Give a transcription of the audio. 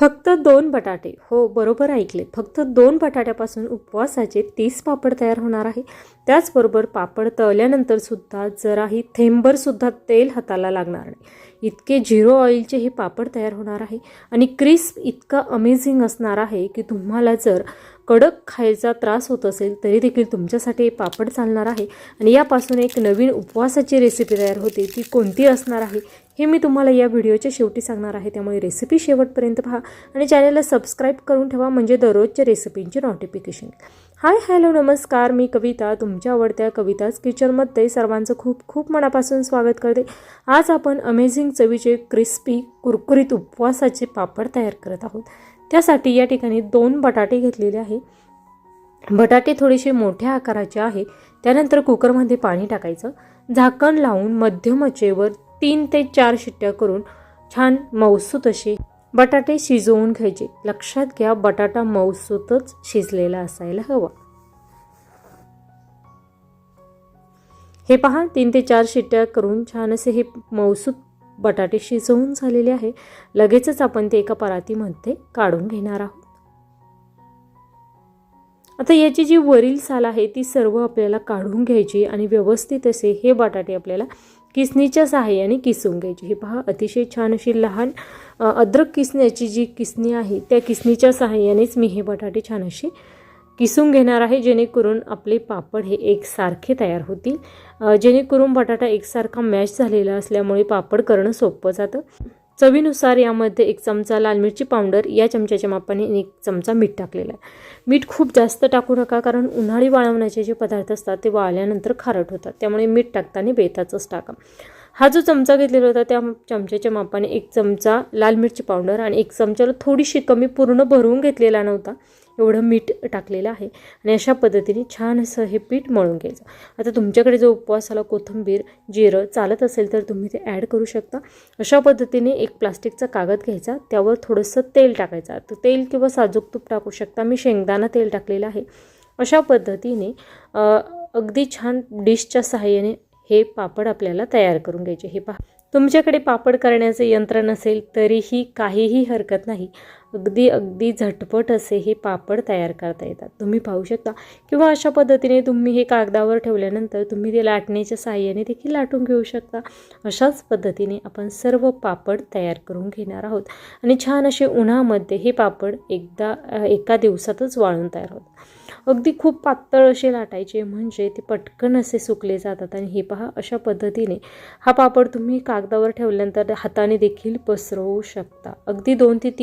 फक्त 2 बटाटे, हो बरोबर ऐकले, फक्त 2 बटाट्यापासून उपवासाचे 30 पापड तयार होणार आहे. त्याचबरोबर पापड तळल्यानंतर सुद्धा जराही थेंबर सुद्धा तेल हाताला लागणार नाही. इतके 0 ऑइलचे हे पापड तयार होणार आहे आणि क्रिस्प इतका अमेझिंग असणार आहे की तुम्हाला जर कडक खायचा त्रास होत असेल तरी देखील तुमच्यासाठी हे पापड चालणार आहे. आणि यापासून एक नवीन उपवासाची रेसिपी तयार होते, ती कोणती असणार आहे हे मी तुम्हाला या व्हिडिओच्या शेवटी सांगणार आहे. त्यामुळे रेसिपी शेवटपर्यंत पहा आणि चॅनलला सबस्क्राईब करून ठेवा म्हणजे दररोजच्या रेसिपींची नोटिफिकेशन. हाय हॅलो नमस्कार, मी कविता, तुमच्या आवडत्या कविताच किचनमध्ये सर्वांचं खूप खूप मनापासून स्वागत करते. आज आपण अमेझिंग चवीचे क्रिस्पी कुरकुरीत उपवासाचे पापड तयार करत आहोत. त्यासाठी या ठिकाणी 2 बटाटे घेतलेले आहे. बटाटे थोडेसे मोठ्या आकाराचे आहे. त्यानंतर कुकरमध्ये पाणी टाकायचं, झाकण लावून मध्यम आचेवर 3 ते 4 शिट्ट्या करून छान मऊसूत असे बटाटे शिजवून घ्यायचे. लक्षात घ्या, बटाटा मऊसूतच शिजलेला असायला हवा. हे पहा, 3 ते 4 शिट्ट्या करून छान असे हे मऊसूत बटाटे शिजवून झालेले आहे. लगेचच आपण ते एका परातीमध्ये काढून घेणार आहोत. आता याची जी वरील साल आहे ती सर्व आपल्याला काढून घ्यायची आणि व्यवस्थित असे हे बटाटे आपल्याला किसणीच्या सहाय्याने किसून घ्यायची. हे पहा, अतिशय छान अशी लहान अद्रक किसण्याची जी किसणी आहे त्या किसणीच्या सहाय्यानेच मी हे बटाटे छान असे किसून घेणार आहे, जेणेकरून आपले पापड हे एकसारखे तयार होतील. जेणेकरून बटाटा एकसारखा मॅश झालेला असल्यामुळे पापड करणं सोपं जातं. चवीनुसार यामध्ये 1 चमचा लाल मिरची पावडर, या चमच्याच्या मापाने 1 चमचा मीठ टाकलेलं आहे. मीठ खूप जास्त टाकू नका, कारण उन्हाळी वाळवण्याचे जे पदार्थ असतात ते वाळल्यानंतर खारट होतात. त्यामुळे मीठ टाकताना बेताचंच टाका. हा जो चमचा घेतलेला होता त्या चमच्याच्या मापाने 1 चमचा लाल मिरची पावडर आणि 1 चमच्याला थोडीशी कमी, पूर्ण भरून घेतलेला नव्हता एवढं मीठ टाकलेलं आहे. आणि अशा पद्धतीने छान असं हे पीठ मळून घ्यायचं. आता तुमच्याकडे जो उपवासाला कोथिंबीर, जिरं चालत असेल तर तुम्ही ते ॲड करू शकता. अशा पद्धतीने एक प्लास्टिकचा कागद घ्यायचा, त्यावर थोडंसं तेल टाकायचं. तर तेल किंवा साजूक तूप टाकू शकता, मी शेंगदाणा तेल टाकलेलं आहे. अशा पद्धतीने अगदी छान डिशच्या सहाय्याने हे पापड आपल्याला तयार करून घ्यायचे. हे पहा, तुमच्याकडे पापड करण्याचे यंत्र नसेल तरीही काहीही हरकत नाही, अगदी झटपट असे हे पापड तयार करता येतात. तुम्ही पाहू शकता. किंवा अशा पद्धतीने तुम्ही हे कागदावर ठेवल्यानंतर तुम्ही ते लाटण्याच्या सहाय्याने देखील लाटून घेऊ शकता. अशाच पद्धतीने आपण सर्व पापड तयार करून घेणार आहोत आणि छान असे उन्हामध्ये हे पापड एका दिवसातच वाळून तयार होतात. अगदी खूप पातळ असे लाटायचे म्हणजे ते पटकन असे सुकले जातात. आणि हे पहा, अशा पद्धतीने हा पापड तुम्ही कागदावर ठेवल्यानंतर हाताने देखील पसरवू शकता. अगदी 2 ते 3